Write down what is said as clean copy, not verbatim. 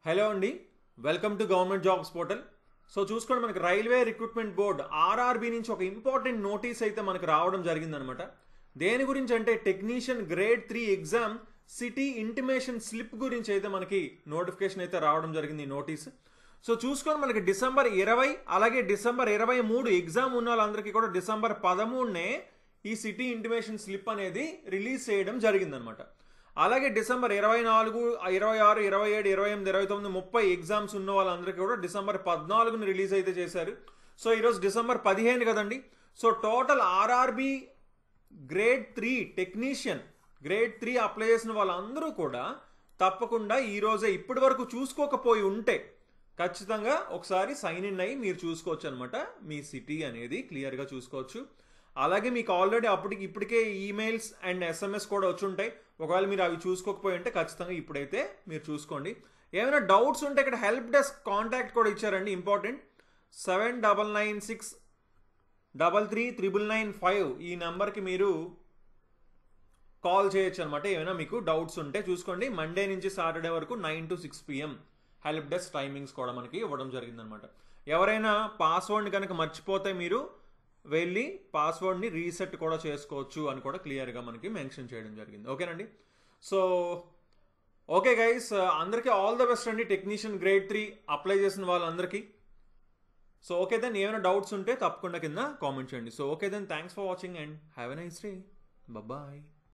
Hello అండి, welcome to government jobs portal. So చూసుకోండి, మనకి రైల్వే రిక్రూట్మెంట్ బోర్డ్ ఆర్ఆర్బి నుంచి ఒక ఇంపార్టెంట్ నోటీస్ అయితే మనకు రావడం జరిగిందనమాట. దేని గురించి అంటే technician grade 3 exam city intimation slip గురించి అయితే మనకి నోటిఫికేషన్ అయితే రావడం జరిగింది ఈ నోటీస్. సో చూసుకోండి, మనకి డిసెంబర్ 20 అలాగే డిసెంబర్ 23 ఎగ్జామ్ ఉన్న వాళ్ళందరికీ కూడా డిసెంబర్ 13నే ఈ సిటీ ఇంటిమేషన్ స్లిప్ అనేది రిలీజ్ చేయడం జరిగిందనమాట. అలాగే డిసెంబర్ 24, 26, 27, 28, 29, 30 ఎగ్జామ్స్ ఉన్న వాళ్ళందరికీ కూడా డిసెంబర్ 14ని రిలీజ్ అయితే చేశారు. సో ఈరోజు డిసెంబర్ 15 కదండి. So total RRB grade 3 technician grade 3 apply చేసిన వాళ్ళందరూ కూడా తప్పకుండా ఈరోజే ఇప్పటి వరకు చూసుకోకపోయి ఉంటే ఖచ్చితంగా ఒకసారి సైన్ ఇన్ అయ్యి మీరు చూసుకోవచ్చు అనమాట. మీ సిటీ అనేది క్లియర్గా చూసుకోవచ్చు. అలాగే మీకు ఆల్రెడీ ఇప్పటికే ఈమెయిల్స్ అండ్ ఎస్ఎంఎస్ కూడా వచ్చి ఉంటాయి. ఒకవేళ మీరు అవి చూసుకోకపోయి ఉంటే ఖచ్చితంగా ఇప్పుడైతే మీరు చూసుకోండి. ఏమైనా డౌట్స్ ఉంటే ఇక్కడ హెల్ప్ డెస్క్ కాంటాక్ట్ కూడా ఇచ్చారండి, ఇంపార్టెంట్. 7996333995 ఈ నెంబర్కి మీరు కాల్ చేయొచ్చు అనమాట. ఏమైనా మీకు డౌట్స్ ఉంటే చూసుకోండి. మండే నుంచి సాటర్డే వరకు 9 to 6 PM help desk timings కూడా మనకి ఇవ్వడం జరిగిందనమాట. ఎవరైనా పాస్వర్డ్ని కనుక మర్చిపోతే మీరు వెళ్ళి పాస్వర్డ్ని రీసెట్ కూడా చేసుకోవచ్చు అని కూడా క్లియర్గా మనకి మెన్షన్ చేయడం జరిగింది. ఓకేనండి. సో ఓకే గైస్, అందరికీ ఆల్ ద బెస్ట్ అండి. టెక్నీషియన్ గ్రేడ్ 3 అప్లై చేసిన వాళ్ళందరికీ. సో ఓకే దెన్, ఏమైనా డౌట్స్ ఉంటే తప్పకుండా కింద కామెంట్ చేయండి. So okay then, thanks for watching and have a nice day. Bye.